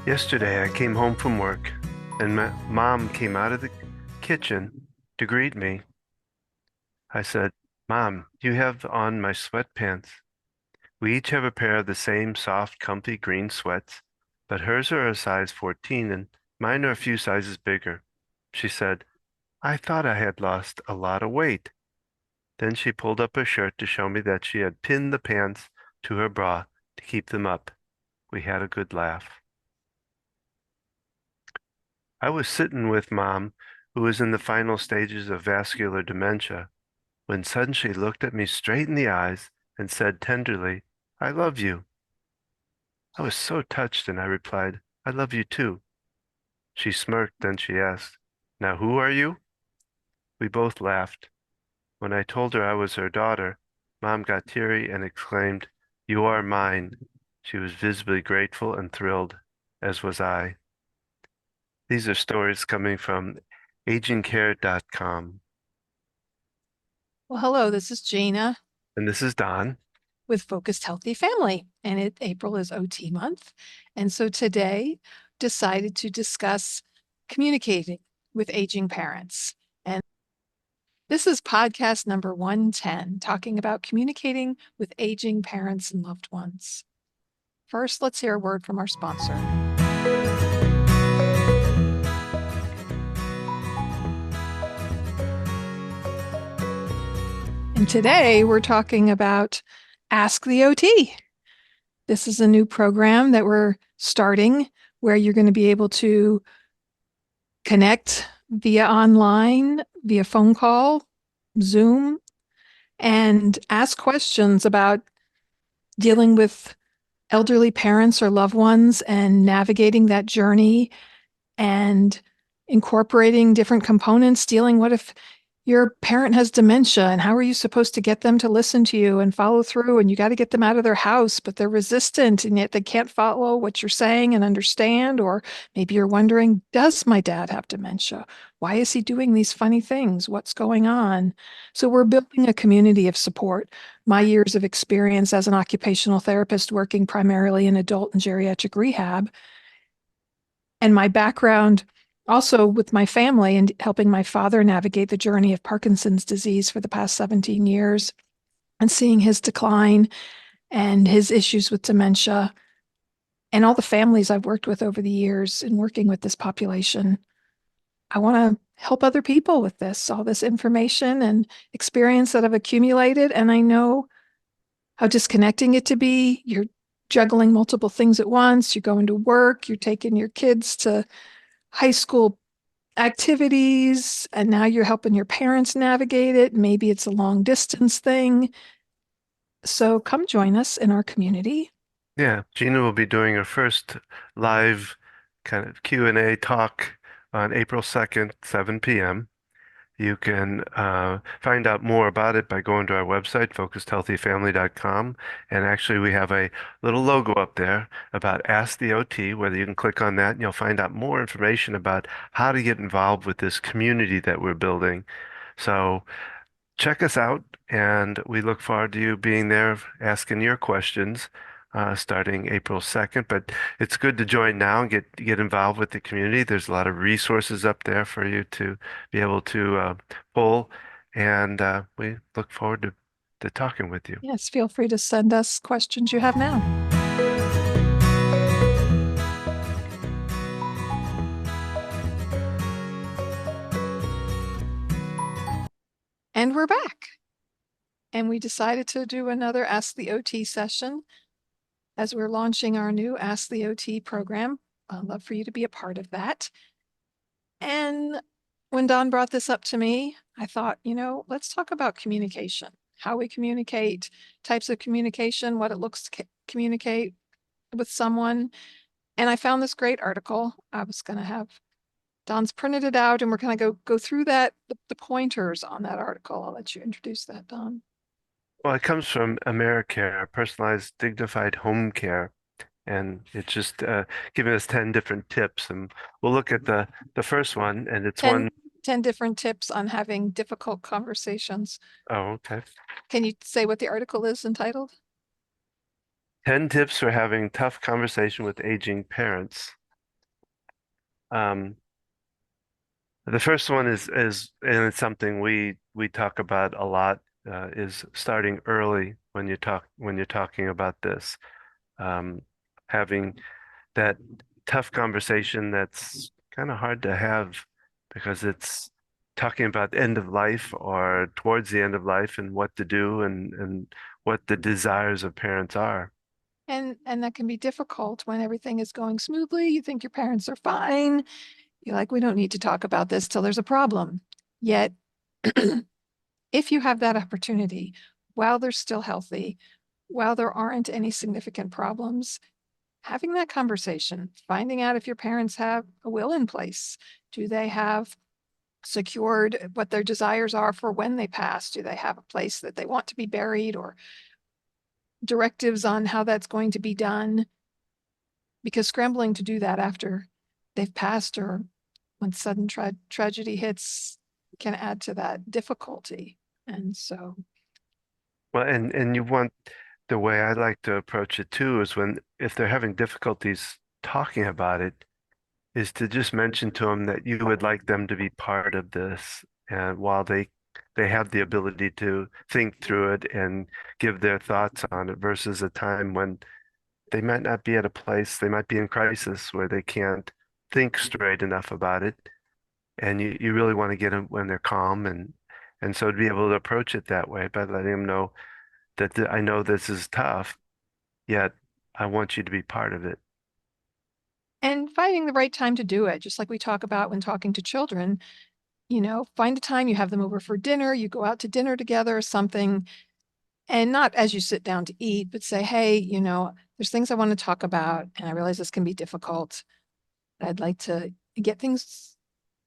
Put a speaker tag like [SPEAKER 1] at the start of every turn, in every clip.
[SPEAKER 1] Yesterday, I came home from work, and my mom came out of the kitchen to greet me. I said, "Mom, you have on my sweatpants." We each have a pair of the same soft, comfy green sweats, but hers are a size 14 and mine are a few sizes bigger. She said, "I thought I had lost a lot of weight." Then she pulled up her shirt to show me that she had pinned the pants to her bra to keep them up. We had a good laugh. I was sitting with Mom, who was in the final stages of vascular dementia, when suddenly she looked at me straight in the eyes and said tenderly, "I love you." I was so touched and I replied, "I love you too." She smirked, then she asked, "Now who are you?" We both laughed. When I told her I was her daughter, Mom got teary and exclaimed, "You are mine." She was visibly grateful and thrilled, as was I. These are stories coming from agingcare.com.
[SPEAKER 2] Well, hello, this is Gina
[SPEAKER 1] And this is Don.
[SPEAKER 2] with Focused Healthy Family, and April is OT month. And so today decided to discuss communicating with aging parents. And this is podcast number 110, talking about communicating with aging parents and loved ones. First, let's hear a word from our sponsor. And today we're talking about Ask the OT. This is a new program that we're starting where you're going to be able to connect via online, via phone call, Zoom, and ask questions about dealing with elderly parents or loved ones and navigating that journey and incorporating different components, dealing what if your parent has dementia and how are you supposed to get them to listen to you and follow through, and you got to get them out of their house, but they're resistant and yet they can't follow what you're saying and understand. Or maybe you're wondering, does my dad have dementia? Why is he doing these funny things? What's going on? So we're building a community of support. My years of experience as an occupational therapist working primarily in adult and geriatric rehab, and my background also with my family and helping my father navigate the journey of Parkinson's disease for the past 17 years and seeing his decline and his issues with dementia and all the families I've worked with over the years in working with this population. I want to help other people with this, all this information and experience that I've accumulated. And I know how disconnecting it to be. You're juggling multiple things at once. You're going to work, you're taking your kids to high school activities, and now you're helping your parents navigate it. Maybe it's a long distance thing. So come join us in our community.
[SPEAKER 1] Yeah, Gina will be doing her first live kind of Q&A talk on April 2nd, 7 p.m. You can find out more about it by going to our website, focusedhealthyfamily.com. And actually, we have a little logo up there about Ask the OT, whether you can click on that and you'll find out more information about how to get involved with this community that we're building. So check us out, and we look forward to you being there asking your questions starting April 2nd. But it's good to join now and get involved with the community. There's a lot of resources up there for you to be able to pull, and we look forward to talking with you.
[SPEAKER 2] Yes, feel free to send us questions you have now. And we're back. And we decided to do another Ask the OT session as we're launching our new Ask the OT program. I'd love for you to be a part of that. And when Don brought this up to me, I thought, let's talk about communication, how we communicate, types of communication, what it looks to communicate with someone. And I found this great article. I was going to have Don's printed it out and we're going to go through that, the pointers on that article. I'll let you introduce that, Don.
[SPEAKER 1] Well, it comes from AmeriCare, personalized, dignified home care. And it's just giving us 10 different tips. And we'll look at the first one, and it's
[SPEAKER 2] 10,
[SPEAKER 1] one
[SPEAKER 2] 10 different tips on having difficult conversations.
[SPEAKER 1] oh, okay.
[SPEAKER 2] Can you say what the article is entitled?
[SPEAKER 1] 10 tips for having tough conversation with aging parents. Um, the first one and it's something we talk about a lot, is starting early when you're talking about this. Um, Having that tough conversation that's kind of hard to have because it's talking about the end of life or towards the end of life and what to do and what the desires of parents are.
[SPEAKER 2] And that can be difficult when everything is going smoothly. You think your parents are fine. You're like, we don't need to talk about this till there's a problem. Yet, if you have that opportunity while they're still healthy, while there aren't any significant problems, having that conversation, finding out if your parents have a will in place. Do they have secured what their desires are for when they pass? Do they have a place that they want to be buried or directives on how that's going to be done? Because scrambling to do that after they've passed or when sudden tragedy hits can add to that difficulty. And so,
[SPEAKER 1] Well, and you want the way I like to approach it too is when if they're having difficulties talking about it, is to just mention to them that you would like them to be part of this, and while they have the ability to think through it and give their thoughts on it versus a time when they might not be at a place, they might be in crisis where they can't think straight enough about it. And you really want to get them when they're calm and so to be able to approach it that way by letting them know that I know this is tough, yet I want you to be part of it.
[SPEAKER 2] and finding the right time to do it, just like we talk about when talking to children, find a time you have them over for dinner, you go out to dinner together or something, and not as you sit down to eat, but say, hey, there's things I want to talk about, and I realize this can be difficult. I'd like to get things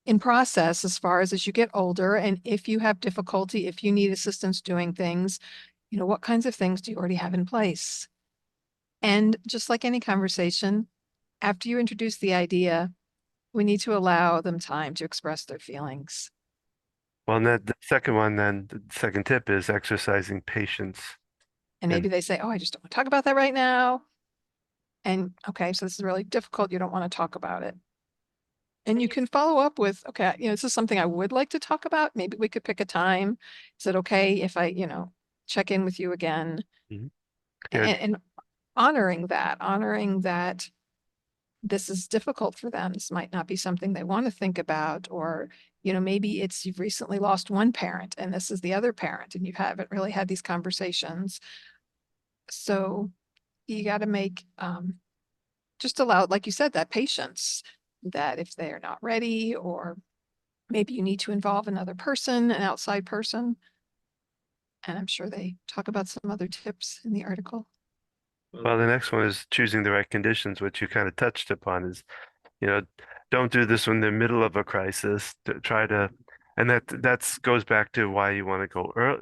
[SPEAKER 2] in process as you get older. And if you have difficulty, if you need assistance doing things, what kinds of things do you already have in place? And just like any conversation, after you introduce the idea, we need to allow them time to express their feelings.
[SPEAKER 1] Well, and that the second one, then the second tip is exercising patience.
[SPEAKER 2] And
[SPEAKER 1] And
[SPEAKER 2] maybe they say, oh, I just don't want to talk about that right now. And okay, so this is really difficult. You don't want to talk about it. And you can follow up with, okay, this is something I would like to talk about. Maybe we could pick a time. Is it okay if I, check in with you again?
[SPEAKER 1] Mhm. Yeah,
[SPEAKER 2] And honoring that this is difficult for them. This might not be something they want to think about, or, maybe it's you've recently lost one parent and this is the other parent and you haven't really had these conversations. So you got to make, just allow, like you said, that patience that if they are not ready, or maybe you need to involve another person, an outside person. And I'm sure they talk about some other tips in the article.
[SPEAKER 1] well, the next one is choosing the right conditions, which you kind of touched upon is, you know, don't do this when they're middle of a crisis. Try to, and that's goes back to why you want to go early,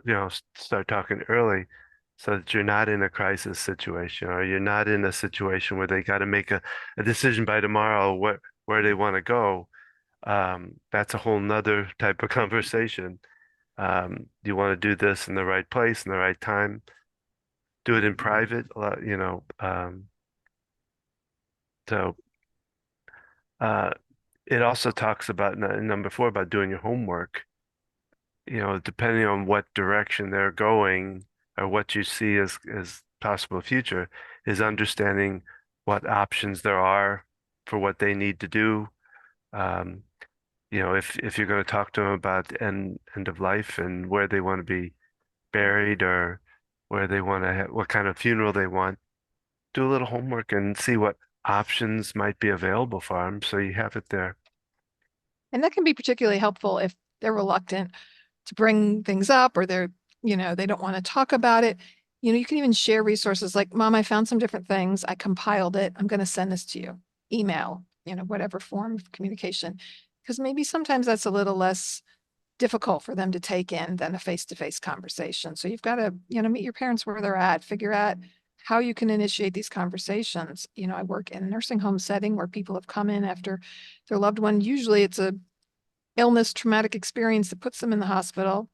[SPEAKER 1] start talking early so that you're not in a crisis situation or you're not in a situation where they got to make a decision by tomorrow where they want to go. That's a whole nother type of conversation. You want to do this in the right place, in the right time. Do it in private, so uh, it also talks about number four about doing your homework. Depending on what direction they're going or what you see as possible future, is understanding what options there are for what they need to do. Um, if you're going to talk to them about end of life and where they want to be buried or where they want to have, what kind of funeral they want, do a little homework and see what options might be available for them so you have it there.
[SPEAKER 2] And that can be particularly helpful if they're reluctant to bring things up, or they don't want to talk about it. You can even share resources like, Mom, I found some different things. I compiled it. I'm going to send this to you. Email, whatever form of communication. Because maybe sometimes that's a little less difficult for them to take in than a face-to-face conversation. So you've got to, meet your parents where they're at, figure out how you can initiate these conversations. I work in a nursing home setting where people have come in after their loved one. Usually it's a illness, traumatic experience that puts them in the hospital.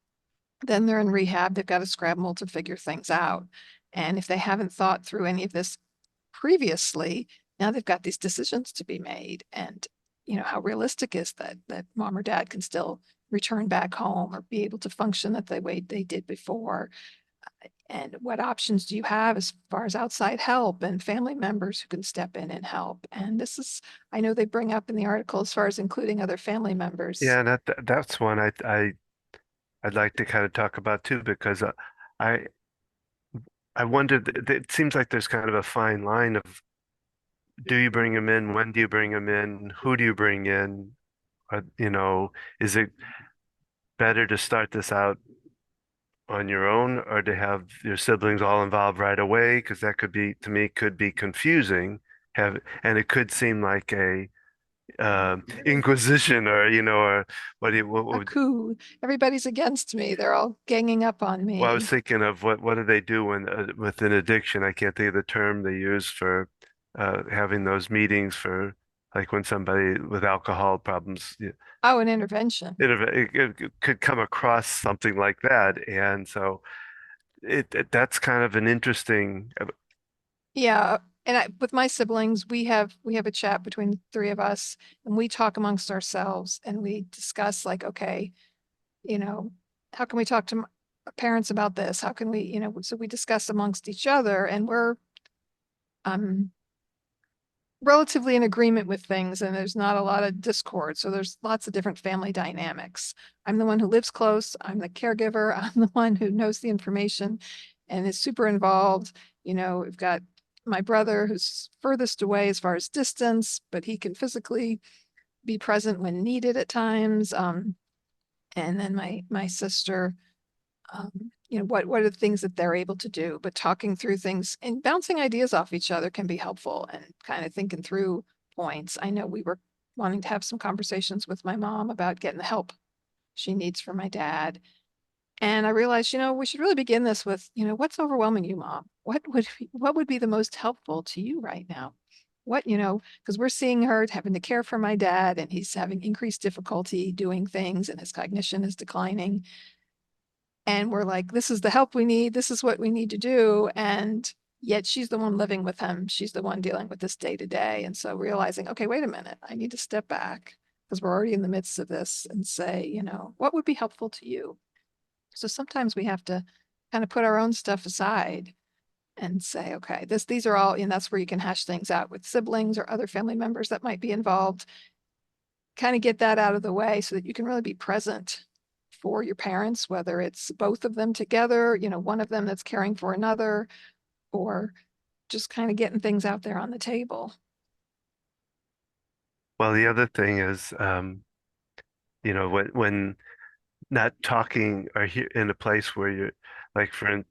[SPEAKER 2] Then they're in rehab. They've got to scramble to figure things out. And if they haven't thought through any of this previously, now they've got these decisions to be made. And how realistic is that mom or dad can still return back home or be able to function the way they did before? And what options do you have as far as outside help and family members who can step in and help? And this is, I know they bring up in the article as far as including other family members.
[SPEAKER 1] Yeah, that's one I'd like to kind of talk about too, because I I wondered, it seems like there's kind of a fine line of, do you bring them in? When do you bring them in? Who do you bring in? Is it better to start this out on your own or to have your siblings all involved right away? Because that could be, to me, could be confusing. And it could seem like a inquisition, or or what
[SPEAKER 2] A
[SPEAKER 1] would,
[SPEAKER 2] coup. Everybody's against me. They're all ganging up on
[SPEAKER 1] well, I was
[SPEAKER 2] me.
[SPEAKER 1] thinking of what do they do when with an addiction? I can't think of the term they use for having those meetings for, like, when somebody with alcohol problems,
[SPEAKER 2] Oh, an intervention.
[SPEAKER 1] it could come across something like that, and so that's kind of an interesting.
[SPEAKER 2] Yeah. And with my siblings, we have a chat between the three of us, and we talk amongst ourselves and we discuss like, okay, you know, how can we talk to parents about this? How can we, so we discuss amongst each other, and we're um relatively in agreement with things, and there's not a lot of discord. So there's lots of different family dynamics. I'm the one who lives close. I'm the caregiver. I'm the one who knows the information and is super involved. We've got my brother who's furthest away as far as distance, but he can physically be present when needed at times. And then my sister, what are the things that they're able to do, but talking through things and bouncing ideas off each other can be helpful, and kind of thinking through points. I know we were wanting to have some conversations with my mom about getting the help she needs for my dad. And I realized, we should really begin this with, what's overwhelming you, mom? What would be the most helpful to you right now? Because we're seeing her having to care for my dad, and he's having increased difficulty doing things, and his cognition is declining. And we're like, this is the help we need. This is what we need to do. And yet she's the one living with him. She's the one dealing with this day to day. And so realizing, okay, wait a minute, I need to step back because we're already in the midst of this and say, what would be helpful to you? So sometimes we have to kind of put our own stuff aside and say, okay, these are all, and that's where you can hash things out with siblings or other family members that might be involved. Kind of get that out of the way so that you can really be present for your parents, whether it's both of them together, one of them that's caring for another, or just kind of getting things out there on the table.
[SPEAKER 1] Well, the other thing is, when not talking or in a place where you're, like, is,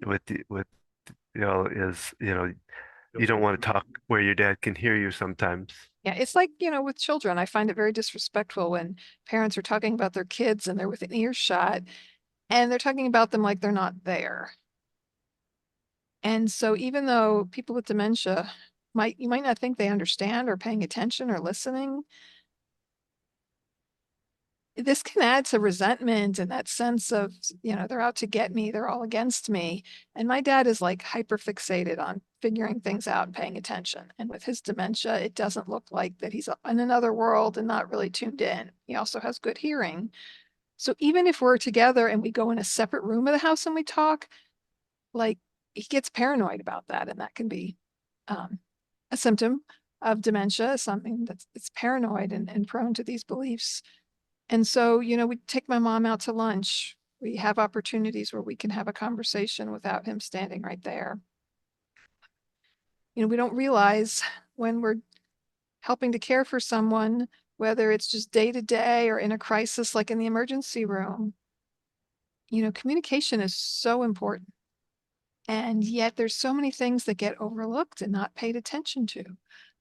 [SPEAKER 1] you don't want to talk where your dad can hear you sometimes.
[SPEAKER 2] Yeah, it's like, with children, I find it very disrespectful when parents are talking about their kids and they're within earshot and they're talking about them like they're not there. And so even though people with dementia you might not think they understand or paying attention or listening, this can add to resentment and that sense of, they're out to get me, they're all against me. And my dad is like hyper fixated on figuring things out and paying attention. And with his dementia, it doesn't look like that he's in another world and not really tuned in. He also has good hearing. So even if we're together and we go in a separate room of the house and we talk, like, he gets paranoid about that. And that can be a symptom of dementia, something that's it's paranoid and prone to these beliefs. And so, we take my mom out to lunch. We have opportunities where we can have a conversation without him standing right there. We don't realize when we're helping to care for someone, whether it's just day to day or in a crisis like in the emergency room, communication is so important. And yet there's so many things that get overlooked and not paid attention to.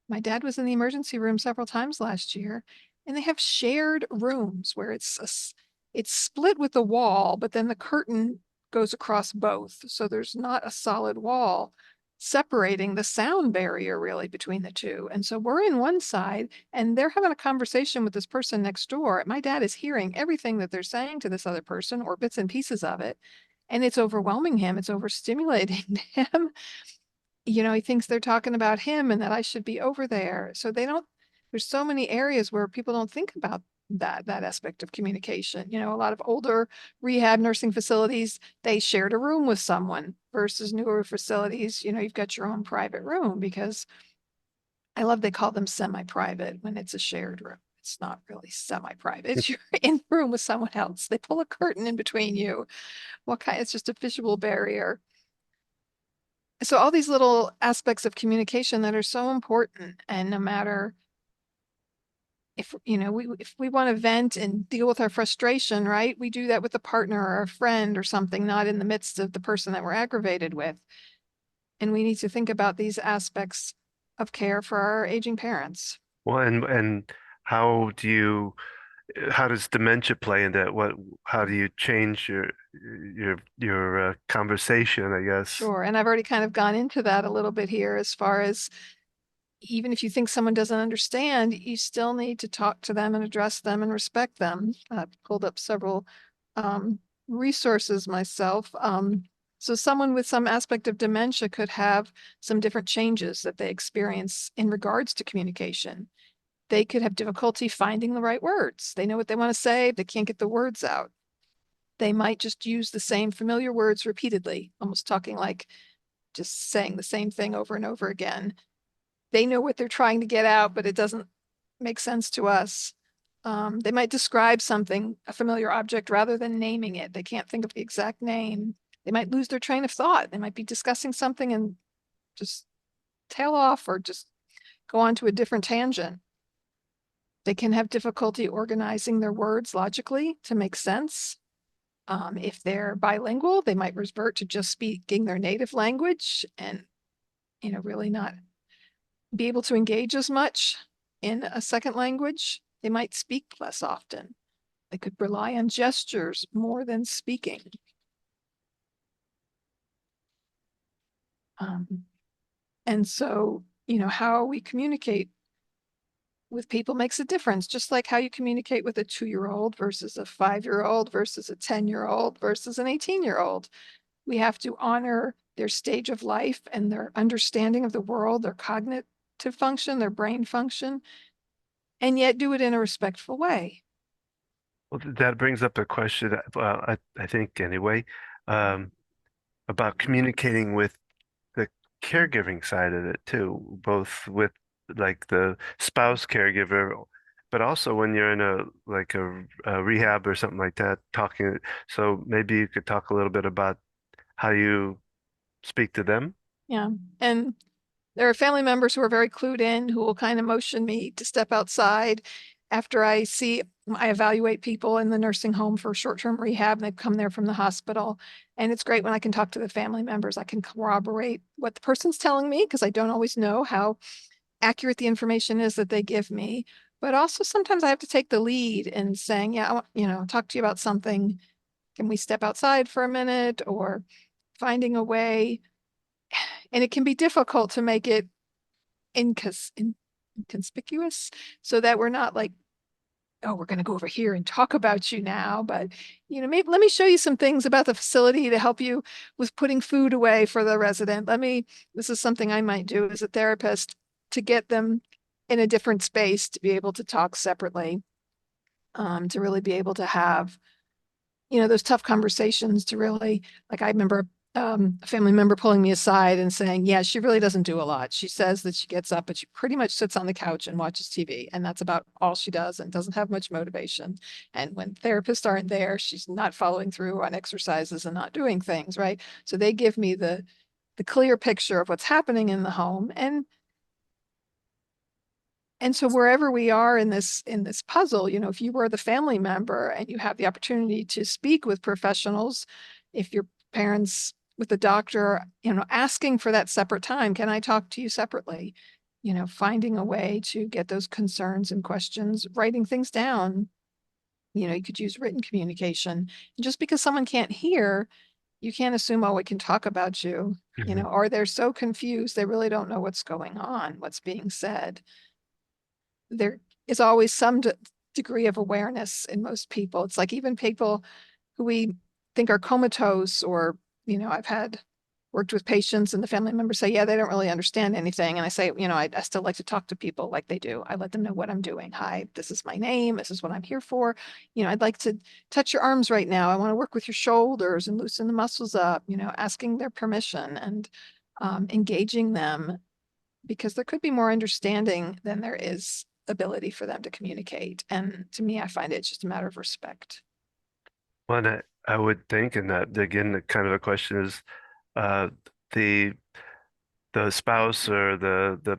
[SPEAKER 2] My dad was in the emergency room several times last year, and they have shared rooms where it's split with the wall, but then the curtain goes across both. So there's not a solid wall separating the sound barrier really between the two. And so we're in one side and they're having a conversation with this person next door. My dad is hearing everything that they're saying to this other person or bits and pieces of it. And it's overwhelming him. It's overstimulating him. He thinks they're talking about him and that I should be over there. So they don't there's so many areas where people don't think about that aspect of communication. You know, a lot of older rehab nursing facilities, they shared a room with someone versus newer facilities, you know, you've got your own private room because I love they call them semi-private when it's a shared room. It's not really semi-private. You're in the room with someone else. They pull a curtain in between you. What kind? It's just a visual barrier. So all these little aspects of communication that are so important, and no matter if you know if we want to vent and deal with our frustration, right? We do that with a partner or a friend or something, not in the midst of the person that we're aggravated with. And we need to think about these aspects of care for our aging parents.
[SPEAKER 1] Well, and how do you how does dementia play into that? How do you change your conversation, I guess?
[SPEAKER 2] Sure. And I've already kind of gone into that a little bit here as far as even if you think someone doesn't understand, you still need to talk to them and address them and respect them. I've pulled up several um, resources myself. So someone with some aspect of dementia could have some different changes that they experience in regards to communication. They could have difficulty finding the right words. They know what they want to say, they can't get the words out. They might just use the same familiar words repeatedly, almost talking like just saying the same thing over and over again. They know what they're trying to get out, but it doesn't make sense to us. They might describe something, a familiar object, rather than naming it. They can't think of the exact name. They might lose their train of thought. They might be discussing something and just tail off or just go on to a different tangent. They can have difficulty organizing their words logically to make sense. If they're bilingual, they might revert to just speaking their native language and, you know, really not be able to engage as much in a second language. They might speak less often. They could rely on gestures more than speaking. Um, and so, you know, how we communicate with people makes a difference, just like how you communicate with a 2-year-old versus a 5-year-old versus a 10-year-old versus an 18-year-old. We have to honor their stage of life and their understanding of the world, their cognitive function, their brain function, and yet do it in a respectful way.
[SPEAKER 1] Well, that brings up a question, well, I think anyway, um, about communicating with the caregiving side of it too, both with like the spouse caregiver, but also when you're in a rehab or something like that, talking. So maybe you could talk a little bit about how you speak to them.
[SPEAKER 2] Yeah. And there are family members who are very clued in who will kind of motion me to step outside after I evaluate people in the nursing home for short-term rehab. And they've come there from the hospital. And it's great when I can talk to the family members. I can corroborate what the person's telling me because I don't always know how accurate the information is that they give me. But also sometimes I have to take the lead in saying, yeah, I want, you know, talk to you about something. Can we step outside for a minute? Or finding a way. And it can be difficult to make it inconspicuous so that we're not like, oh, we're going to go over here and talk about you now. But, you know, maybe let me show you some things about the facility to help you with putting food away for the resident. This is something I might do as a therapist to get them in a different space to be able to talk separately, to really be able to have, you know, those tough conversations to really, like I remember a family member pulling me aside and saying, yeah, she really doesn't do a lot. She says that she gets up, but she pretty much sits on the couch and watches TV. And that's about all she does and doesn't have much motivation. And when therapists aren't there, she's not following through on exercises and not doing things, right? So they give me the clear picture of what's happening in the home. And so wherever we are in this puzzle, you know, if you were the family member and you have the opportunity to speak with professionals, if your parents with the doctor, you know, asking for that separate time, can I talk to you separately? You know, finding a way to get those concerns and questions, writing things down. You know, you could use written communication. And just because someone can't hear, you can't assume, oh, we can talk about you, you know,
[SPEAKER 1] Mhm.
[SPEAKER 2] or they're so confused, they really don't know what's going on, what's being said. There is always some degree of awareness in most people. It's like even people who we think are comatose or, you know, I've had worked with patients and the family members say, yeah, they don't really understand anything. And I say, I still like to talk to people like they do. I let them know what I'm doing. Hi, this is my name. This is what I'm here for. I'd like to touch your arms right now. I want to work with your shoulders and loosen the muscles up, asking their permission and engaging them, because there could be more understanding than there is ability for them to communicate. And to me, I find it's just a matter of respect.
[SPEAKER 1] One, I would think, and that again, the kind of a question is uh, the the spouse or the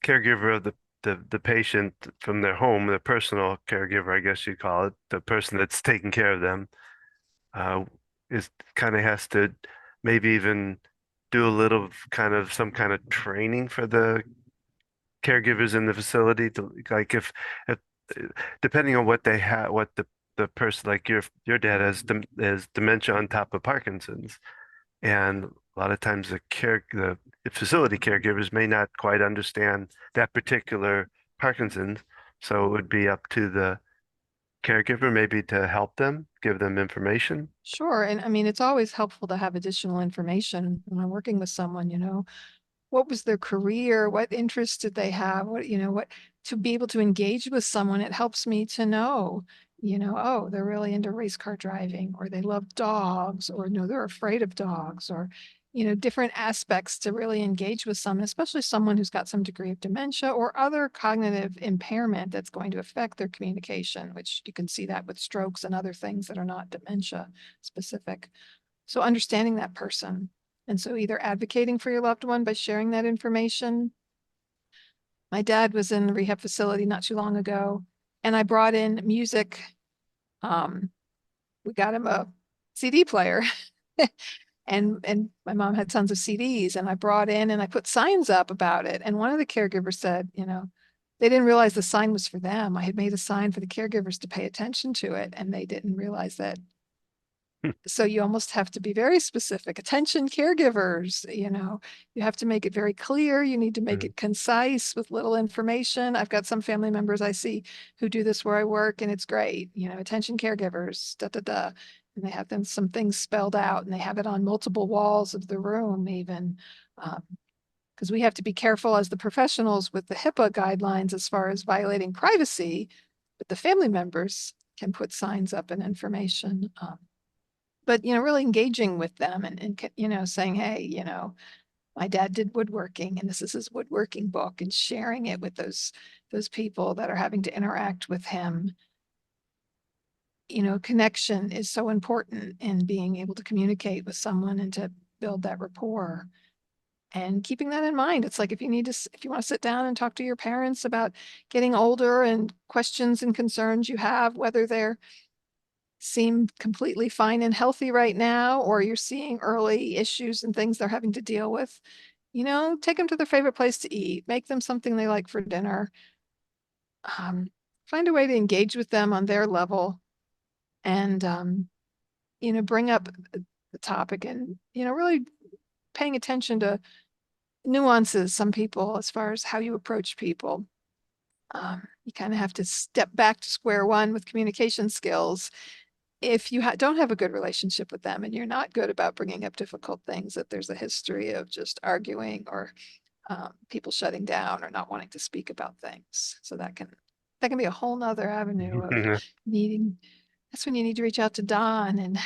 [SPEAKER 1] caregiver of the patient from their home, the personal caregiver, I guess you call it, the person that's taking care of them, uh, is kind of has to maybe even do a little kind of some kind of training for the caregivers in the facility to like if depending on what they have, what the person like your dad has dementia on top of Parkinson's. And a lot of times the facility caregivers may not quite understand that particular Parkinson's. So it would be up to the caregiver maybe to help them, give them information.
[SPEAKER 2] Sure. And I mean, it's always helpful to have additional information when I'm working with someone, what was their career? What interests did they have? What to be able to engage with someone, it helps me to know, oh, they're really into race car driving, or they love dogs, or no, they're afraid of dogs, or, different aspects to really engage with someone, especially someone who's got some degree of dementia or other cognitive impairment that's going to affect their communication, which you can see that with strokes and other things that are not dementia specific. So understanding that person. And so either advocating for your loved one by sharing that information. My dad was in the rehab facility not too long ago, and I brought in music. Um, we got him a CD player. And my mom had tons of CDs, and I brought in and I put signs up about it. And one of the caregivers said, they didn't realize the sign was for them. I had made a sign for the caregivers to pay attention to it, and they didn't realize that. So you almost have to be very specific. Attention caregivers, you have to make it very clear. You need to make
[SPEAKER 1] Mhm.
[SPEAKER 2] it concise with little information. I've got some family members I see who do this where I work, and it's great. Attention caregivers, da da da. And they have them some things spelled out, and they have it on multiple walls of the room, even. Because we have to be careful as the professionals with the HIPAA guidelines as far as violating privacy, but the family members can put signs up and information. But really engaging with them and saying, hey, my dad did woodworking and this is his woodworking book, and sharing it with those people that are having to interact with him. Connection is so important in being able to communicate with someone and to build that rapport. And keeping that in mind, it's like if you want to sit down and talk to your parents about getting older and questions and concerns you have, whether they're seem completely fine and healthy right now, or you're seeing early issues and things they're having to deal with, take them to their favorite place to eat, make them something they like for dinner, um, find a way to engage with them on their level, and, bring up the topic and, really paying attention to nuances, some people, as far as how you approach people. You kind of have to step back to square one with communication skills if you don't have a good relationship with them and you're not good about bringing up difficult things, that there's a history of just arguing or people shutting down or not wanting to speak about things. So that can be a whole nother avenue of needing. That's when you need to reach out to Don and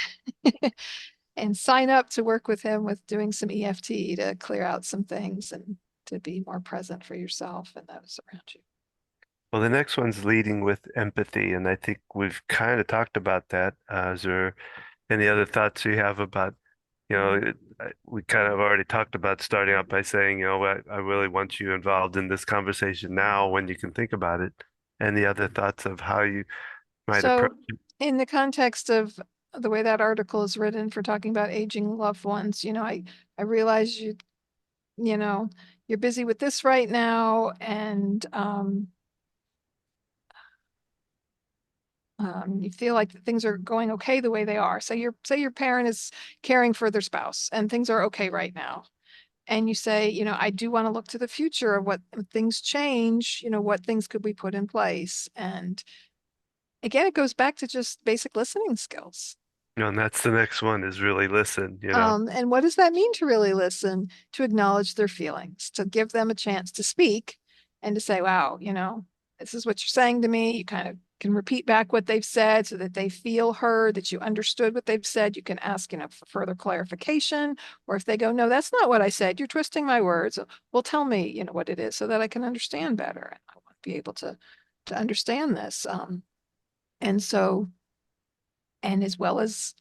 [SPEAKER 2] and sign up to work with him with doing some EFT to clear out some things and to be more present for yourself and those around you.
[SPEAKER 1] Well, the next one's leading with empathy, and I think we've kind of talked about that. Is there any other thoughts you have about, we kind of already talked about starting out by saying, I really want you involved in this conversation now when you can think about it. Any other thoughts of how you might approach
[SPEAKER 2] So, in the context of the way that article is written for talking about aging loved ones, I realize you know, you're busy with this right now, and you feel like things are going okay the way they are. Say your parent is caring for their spouse, and things are okay right now. And you say, I do want to look to the future of what when things change, what things could we put in place? And again, it goes back to just basic listening skills.
[SPEAKER 1] And that's the next one is really listen, you know.
[SPEAKER 2] And what does that mean to really listen? To acknowledge their feelings, to give them a chance to speak and to say, wow, this is what you're saying to me. You kind of can repeat back what they've said so that they feel heard, that you understood what they've said. You can ask, for further clarification. Or if they go, no, that's not what I said. You're twisting my words. Well, tell me, what it is so that I can understand better. And I want to be able to understand this. And so, and as well as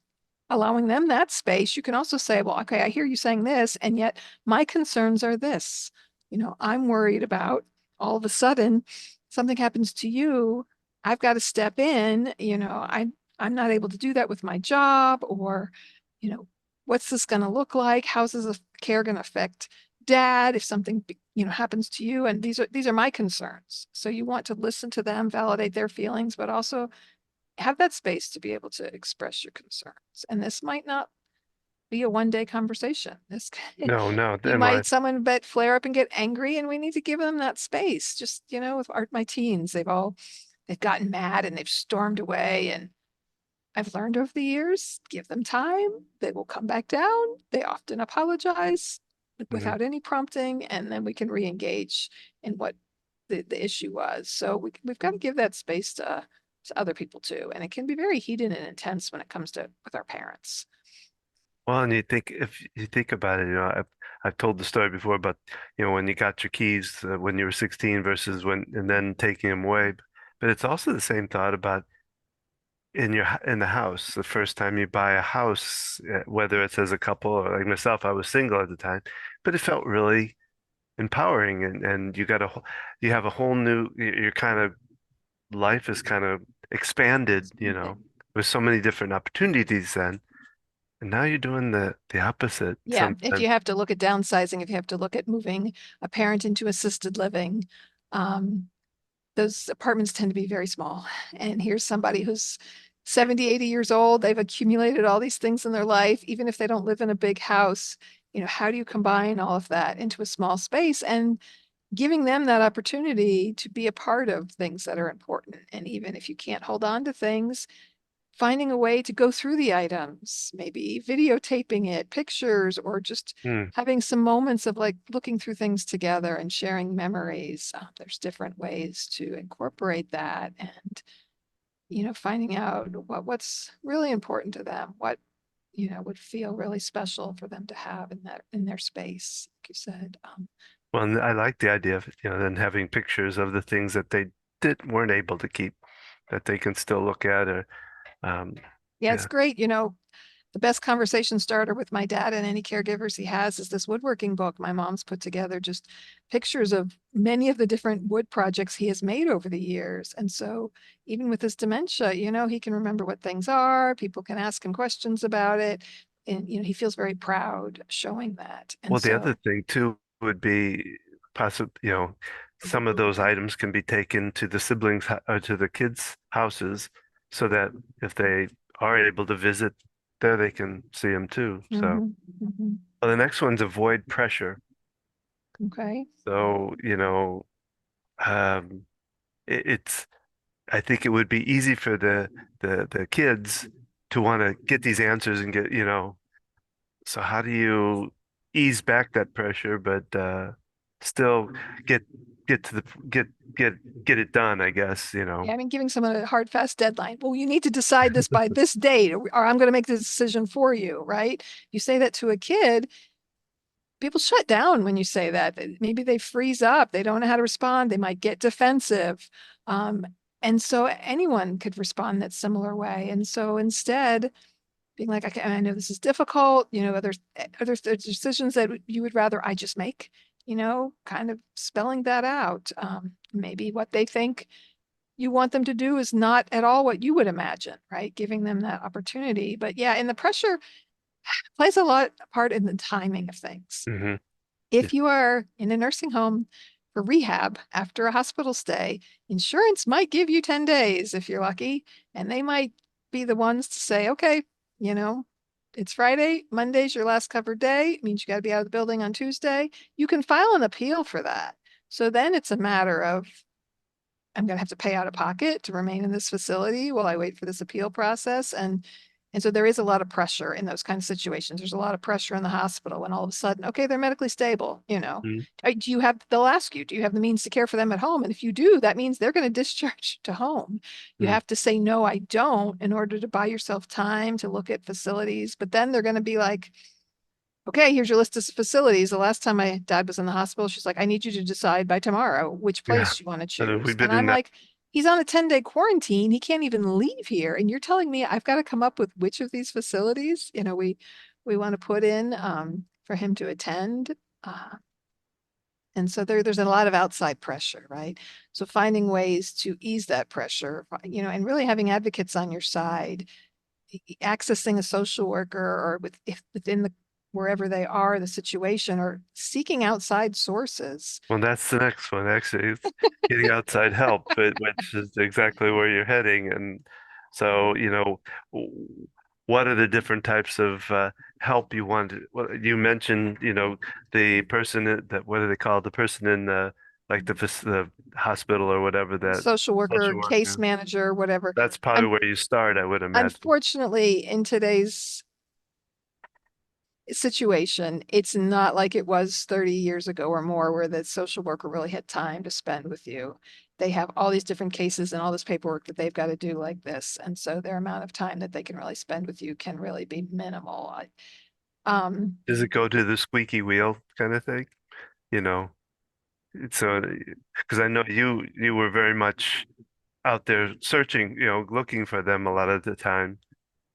[SPEAKER 2] allowing them that space, you can also say, well, okay, I hear you saying this, and yet my concerns are this. I'm worried about all of a sudden something happens to you. I've got to step in. I'm not able to do that with my job, or, you know, what's this going to look like? How's this care going to affect dad if something, happens to you? And these are my concerns. So you want to listen to them, validate their feelings, but also have that space to be able to express your concerns. And this might not be a one day conversation. This
[SPEAKER 1] No, no,
[SPEAKER 2] you
[SPEAKER 1] am I?
[SPEAKER 2] might someone but flare up and get angry, and we need to give them that space. Just with my teens, they've gotten mad and they've stormed away, and I've learned over the years, give them time. They will come back down. They often apologize
[SPEAKER 1] Mhm.
[SPEAKER 2] without any prompting, and then we can re-engage in what the issue was. So we've got to give that space to other people too. And it can be very heated and intense when it comes to with our parents.
[SPEAKER 1] Well, and you think if you think about it, I've told the story before about, when you got your keys when you were 16 versus when and then taking them away. But it's also the same thought about in the house, the first time you buy a house, whether it's as a couple or like myself, I was single at the time, but it felt really empowering and you have a whole new your kind of life is kind of expanded, with so many different opportunities then. And now you're doing the opposite
[SPEAKER 2] Yeah, if
[SPEAKER 1] sometimes.
[SPEAKER 2] you have to look at downsizing, if you have to look at moving a parent into assisted living, um, those apartments tend to be very small. And here's somebody who's 70, 80 years old. They've accumulated all these things in their life, even if they don't live in a big house. How do you combine all of that into a small space and giving them that opportunity to be a part of things that are important? And even if you can't hold on to things, finding a way to go through the items, maybe videotaping it, pictures, or just
[SPEAKER 1] Hmm.
[SPEAKER 2] having some moments of like looking through things together and sharing memories. There's different ways to incorporate that, and finding out what's really important to them, what would feel really special for them to have in their space, like you said.
[SPEAKER 1] Well, and I like the idea of, then having pictures of the things that they weren't able to keep that they can still look at or um
[SPEAKER 2] Yeah, it's
[SPEAKER 1] yeah.
[SPEAKER 2] great. The best conversation starter with my dad and any caregivers he has is this woodworking book my mom's put together, just pictures of many of the different wood projects he has made over the years. And so even with his dementia, he can remember what things are. People can ask him questions about it. And, he feels very proud showing that. And
[SPEAKER 1] Well, the other
[SPEAKER 2] so,
[SPEAKER 1] thing too would be possible, some of those items can be taken to the or to the kids' houses so that if they are able to visit there, they can see them too. So,
[SPEAKER 2] mhm, mhm.
[SPEAKER 1] well, the next one's avoid pressure.
[SPEAKER 2] Okay.
[SPEAKER 1] So, um, it's, I think it would be easy for the kids to want to get these answers and so how do you ease back that pressure, but still get get to the get get it done, I guess,
[SPEAKER 2] Yeah, I mean, giving someone a hard, fast deadline. Well, you need to decide this by this date, or I'm going to make the decision for you, right? You say that to a kid, people shut down when you say that. Maybe they freeze up. They don't know how to respond. They might get defensive. Um, and so anyone could respond that similar way. And so instead, being like, okay, I know this is difficult, there's decisions that you would rather I just make, kind of spelling that out. Maybe what they think you want them to do is not at all what you would imagine, right? Giving them that opportunity. But yeah, and the pressure plays a lot part in the timing of things.
[SPEAKER 1] Hmm.
[SPEAKER 2] If you are in a nursing home for rehab after a hospital stay, insurance might give you 10 days if you're lucky, and they might be the ones to say, okay, you know, it's Friday, Monday's your last covered day, it means you got to be out of the building on Tuesday. You can file an appeal for that. So then it's a matter of, I'm going to have to pay out of pocket to remain in this facility while I wait for this appeal process. And And so there is a lot of pressure in those kind of situations. There's a lot of pressure in the hospital when all of a sudden, okay, they're medically stable, you know.
[SPEAKER 1] Mm,
[SPEAKER 2] Do you have, they'll ask you, do you have the means to care for them at home? And if you do, that means they're going to discharge you to home. You
[SPEAKER 1] mm.
[SPEAKER 2] have to say, no, I don't, in order to buy yourself time to look at facilities. But then they're going to be like, okay, here's your list of facilities. The last time my dad was in the hospital, she's like, I need you to decide by tomorrow which
[SPEAKER 1] Yeah.
[SPEAKER 2] place you want to
[SPEAKER 1] We've
[SPEAKER 2] choose. And
[SPEAKER 1] been in
[SPEAKER 2] I'm
[SPEAKER 1] that.
[SPEAKER 2] like, he's on a 10-day quarantine. He can't even leave here. And you're telling me I've got to come up with which of these facilities, we want to put in for him to attend. Uh, and so there's a lot of outside pressure, right? So finding ways to ease that pressure, and really having advocates on your side, accessing a social worker or if within the wherever they are, the situation, or seeking outside sources.
[SPEAKER 1] Well, that's the next one, actually. It's getting outside help, which is exactly where you're heading. And so, what are the different types of help you want? Well, you mentioned, the person what do they call it? The person in like the hospital or whatever, that
[SPEAKER 2] Social worker,
[SPEAKER 1] social
[SPEAKER 2] case
[SPEAKER 1] worker.
[SPEAKER 2] manager, whatever.
[SPEAKER 1] That's probably
[SPEAKER 2] Un
[SPEAKER 1] where you start, I would imagine.
[SPEAKER 2] Unfortunately, in today's situation, it's not like it was 30 years ago or more, where the social worker really had time to spend with you. They have all these different cases and all this paperwork that they've got to do like this. And so their amount of time that they can really spend with you can really be minimal. Um,
[SPEAKER 1] Does it go to the squeaky wheel kind of thing? You know, so because I know you were very much out there searching, looking for them a lot of the time.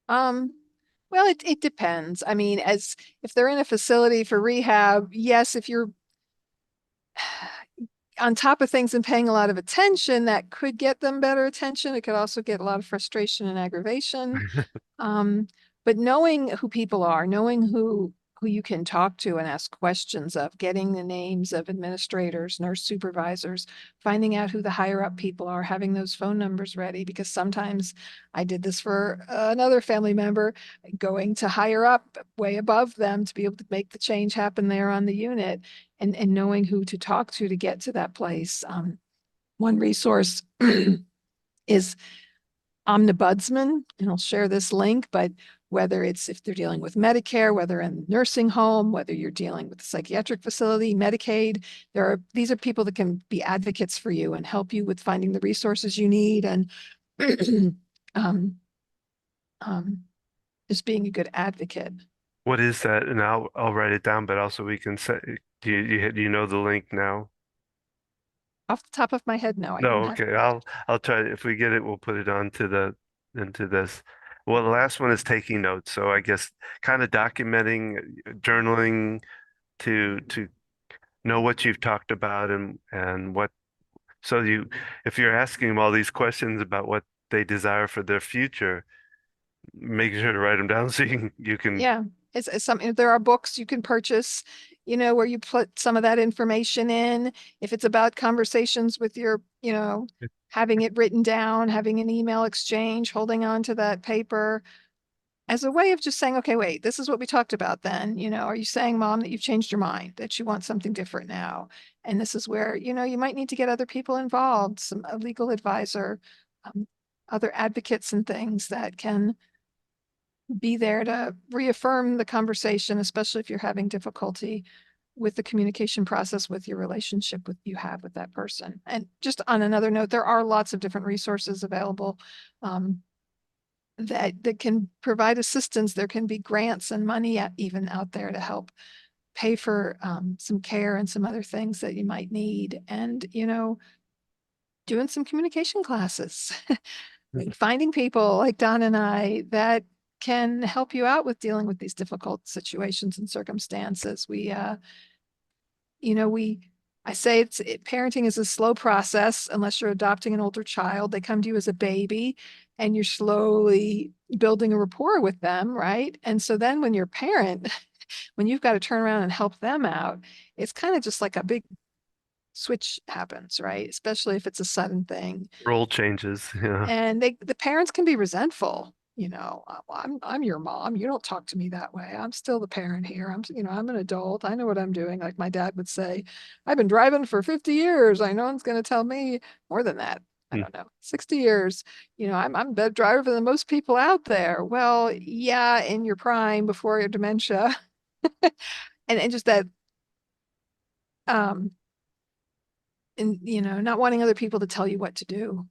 [SPEAKER 2] um, well, it depends. I mean, as if they're in a facility for rehab, yes, if you're on top of things and paying a lot of attention, that could get them better attention. It could also get a lot of frustration and aggravation. Um, but knowing who people are, knowing who you can talk to and ask questions of, getting the names of administrators, nurse supervisors, finding out who the higher up people are, having those phone numbers ready. Because sometimes I did this for another family member, going to higher up, way above them, to be able to make the change happen there on the unit, and knowing who to talk to get to that place. One resource is Omnibudsman, and I'll share this link, but whether it's if they're dealing with Medicare, whether in nursing home, whether you're dealing with a psychiatric facility, Medicaid, these are people that can be advocates for you and help you with finding the resources you need, and um, um, just being a good advocate.
[SPEAKER 1] What is that? And I'll write it down, but also we can say, do you know the link now?
[SPEAKER 2] Off the top of my head, no, I
[SPEAKER 1] No,
[SPEAKER 2] don't have.
[SPEAKER 1] okay. I'll try. If we get it, we'll put it onto the into this. Well, the last one is taking notes. So I guess kind of documenting, journaling to know what you've talked about and what. So if you're asking them all these questions about what they desire for their future, make sure to write them down so you can.
[SPEAKER 2] Yeah, it's something. There are books you can purchase, where you put some of that information in. If it's about conversations with your, having it written down, having an email exchange, holding on to that paper as a way of just saying, okay, wait, this is what we talked about then. Are you saying, Mom, that you've changed your mind, that you want something different now? And this is where, you might need to get other people involved, a legal advisor, um, other advocates and things that can be there to reaffirm the conversation, especially if you're having difficulty with the communication process with your relationship you have with that person. And just on another note, there are lots of different resources available um, that can provide assistance. There can be grants and money even out there to help pay for some care and some other things that you might need. And, doing some communication classes. Finding people like Don and I that can help you out with dealing with these difficult situations and circumstances. You know, we, I say parenting is a slow process unless you're adopting an older child. They come to you as a baby and you're slowly building a rapport with them, right? And so then when you're a parent, when you've got to turn around and help them out, it's kind of just like a big switch happens, right? Especially if it's a sudden thing.
[SPEAKER 1] Role changes. Yeah.
[SPEAKER 2] And the parents can be resentful. I'm your mom. You don't talk to me that way. I'm still the parent here. I'm an adult. I know what I'm doing. Like my dad would say, I've been driving for 50 years. I know one's going to tell me more than that. I don't know, 60 years. I'm a better driver than most people out there. Well, yeah, in your prime before your dementia. And just that, um, and not wanting other people to tell you what to do.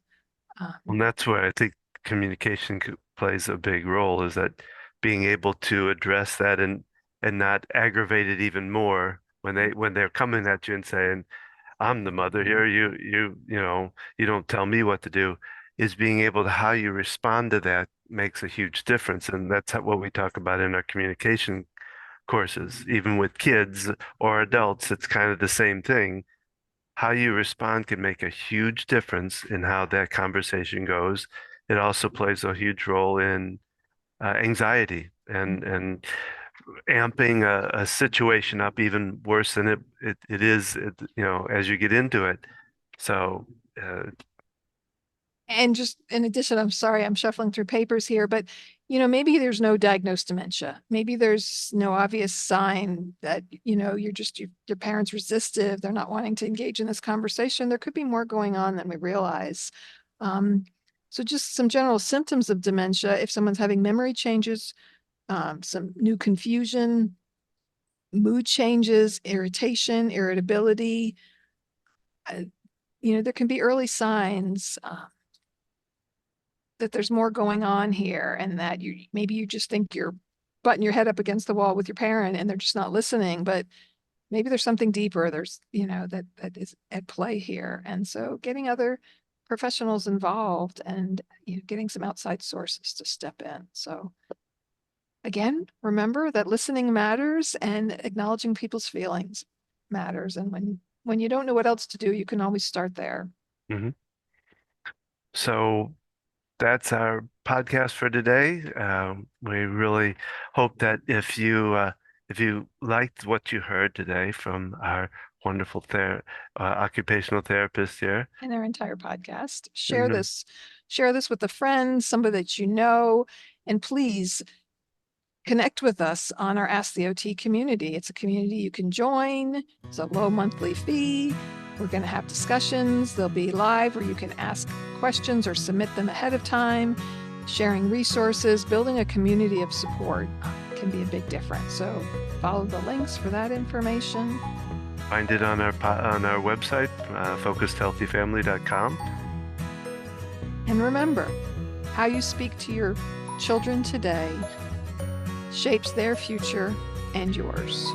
[SPEAKER 1] And that's where I think communication plays a big role, is that being able to address that and not aggravate it even more when they're coming at you and saying, I'm the mother here, you don't tell me what to do, is being able to how you respond to that makes a huge difference. And that's what we talk about in our communication courses. Even with kids or adults, it's kind of the same thing. How you respond can make a huge difference in how that conversation goes. It also plays a huge role in anxiety and amping a situation up even worse than it is, as you get into it. So, uh,
[SPEAKER 2] And just in addition, I'm sorry, I'm shuffling through papers here, but maybe there's no diagnosed dementia. Maybe there's no obvious sign that, you're just your parents resistive. They're not wanting to engage in this conversation. There could be more going on than we realize. Um, so just some general symptoms of dementia. If someone's having memory changes, some new confusion, mood changes, irritation, irritability, uh, there can be early signs. That there's more going on here, and that maybe you just think you're butting your head up against the wall with your parent and they're just not listening, but maybe there's something deeper. There's, that is at play here. And so getting other professionals involved and getting some outside sources to step in. So again, remember that listening matters and acknowledging people's feelings matters. And when you don't know what else to do, you can always start there.
[SPEAKER 1] mhm. So that's our podcast for today. We really hope that if you liked what you heard today from our wonderful occupational therapist here,
[SPEAKER 2] In their entire podcast.
[SPEAKER 1] and
[SPEAKER 2] Share this with a friend, somebody that you know, and please connect with us on our Ask the OT community. It's a community you can join. It's a low monthly fee. We're going to have discussions. They'll be live where you can ask questions or submit them ahead of time. Sharing resources, building a community of support can be a big difference. So follow the links for that information.
[SPEAKER 1] find it on our website, focusedhealthyfamily.com.
[SPEAKER 2] And remember, how you speak to your children today shapes their future and yours.